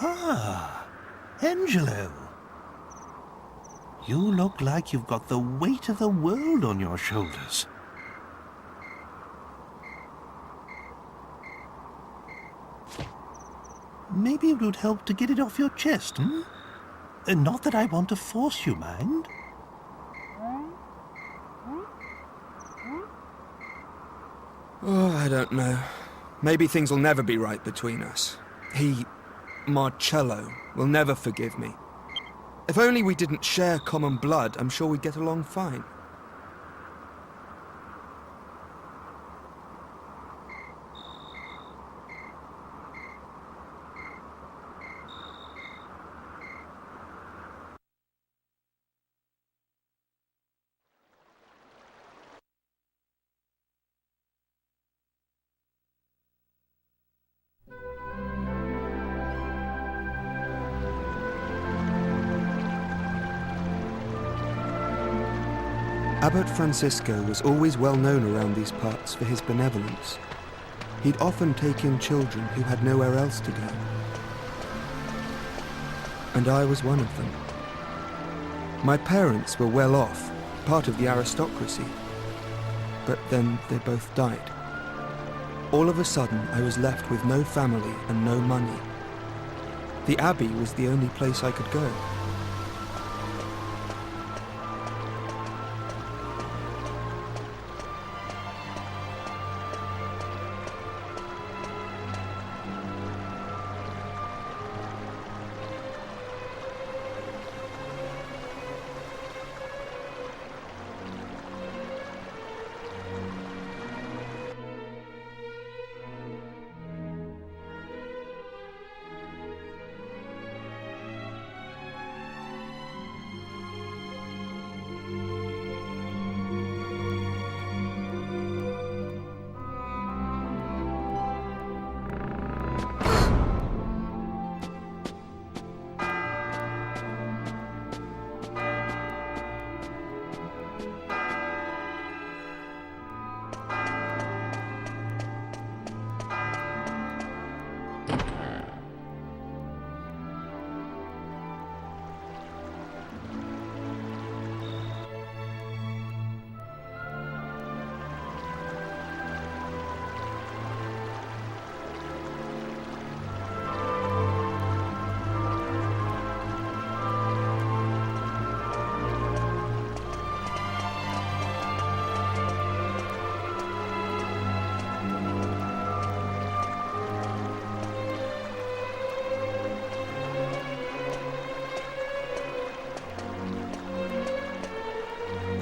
Ah, Angelo. You look like you've got the weight of the world on your shoulders. Maybe it would help to get it off your chest, hmm? Not that I want to force you, mind. Oh, I don't know. Maybe things will never be right between us. Marcello, will never forgive me. If only we didn't share common blood, I'm sure we'd get along fine. Abbot Francisco was always well known around these parts for his benevolence. He'd often take in children who had nowhere else to go. And I was one of them. My parents were well off, part of the aristocracy. But then they both died. All of a sudden, I was left with no family and no money. The Abbey was the only place I could go.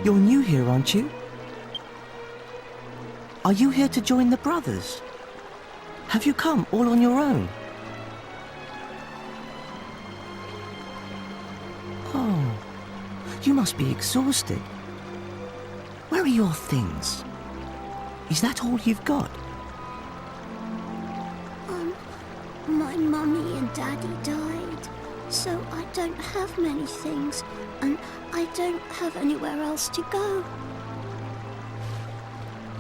You're new here, aren't you? Are you here to join the brothers? Have you come all on your own? Oh, you must be exhausted. Where are your things? Is that all you've got? My mummy and daddy died, so I don't have many things, and I don't have anywhere else to go.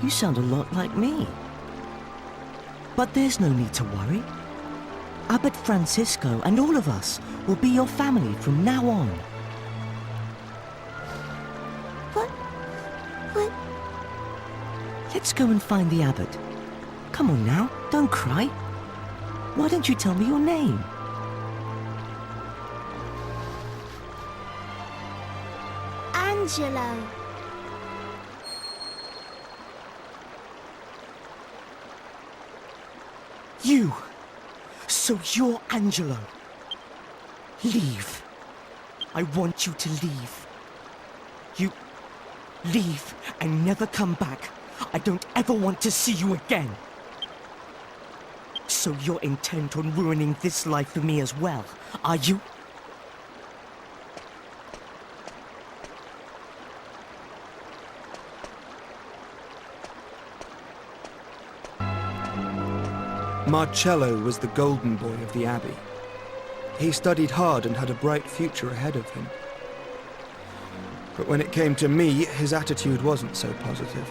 You sound a lot like me. But there's no need to worry. Abbot Francisco and all of us will be your family from now on. But... Let's go and find the abbot. Come on now, don't cry. Why don't you tell me your name? Angelo. You! So you're Angelo. Leave. I want you to leave. You leave and never come back. I don't ever want to see you again. So you're intent on ruining this life for me as well, are you? Marcello was the golden boy of the Abbey. He studied hard and had a bright future ahead of him. But when it came to me, his attitude wasn't so positive.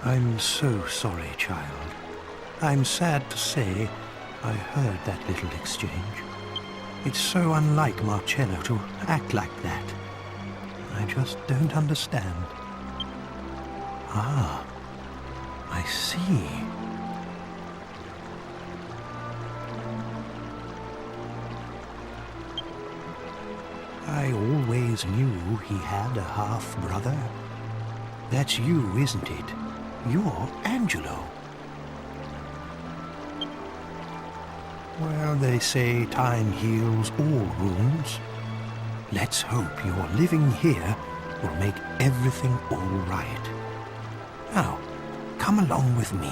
I'm so sorry, child. I'm sad to say I heard that little exchange. It's so unlike Marcello to act like that. I just don't understand. Ah, I see. I always knew he had a half-brother. That's you, isn't it? You're Angelo. Well, they say time heals all wounds. Let's hope your living here will make everything all right. Now, come along with me.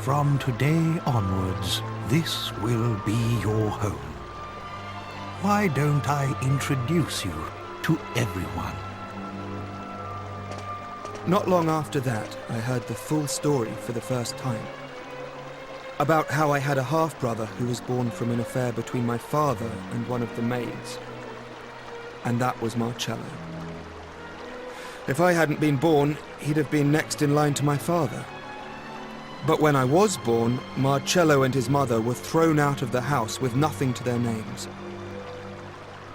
From today onwards, this will be your home. Why don't I introduce you to everyone? Not long after that, I heard the full story for the first time. About how I had a half-brother who was born from an affair between my father and one of the maids. And that was Marcello. If I hadn't been born, he'd have been next in line to my father. But when I was born, Marcello and his mother were thrown out of the house with nothing to their names.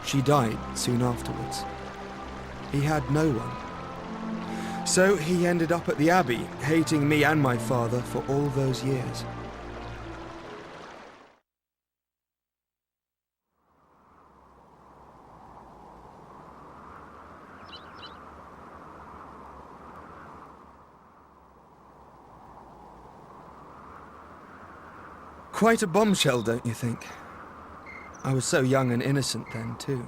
She died soon afterwards. He had no one. So he ended up at the Abbey, hating me and my father for all those years. Quite a bombshell, don't you think? I was so young and innocent then, too.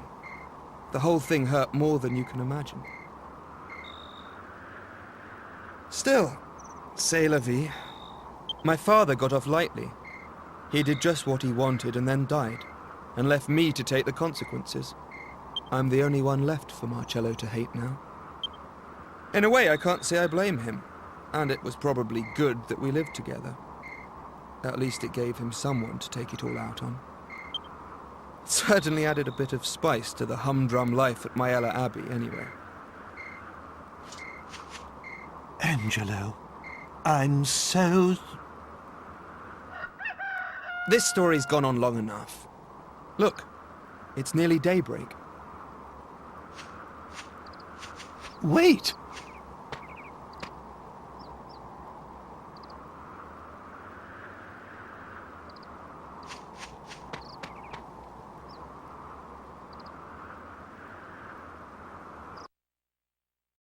The whole thing hurt more than you can imagine. Still, c'est la vie. My father got off lightly. He did just what he wanted and then died, and left me to take the consequences. I'm the only one left for Marcello to hate now. In a way, I can't say I blame him, and it was probably good that we lived together. At least it gave him someone to take it all out on. It certainly added a bit of spice to the humdrum life at Myella Abbey, anyway. Angelo, I'm so... This story's gone on long enough. Look, it's nearly daybreak. Wait!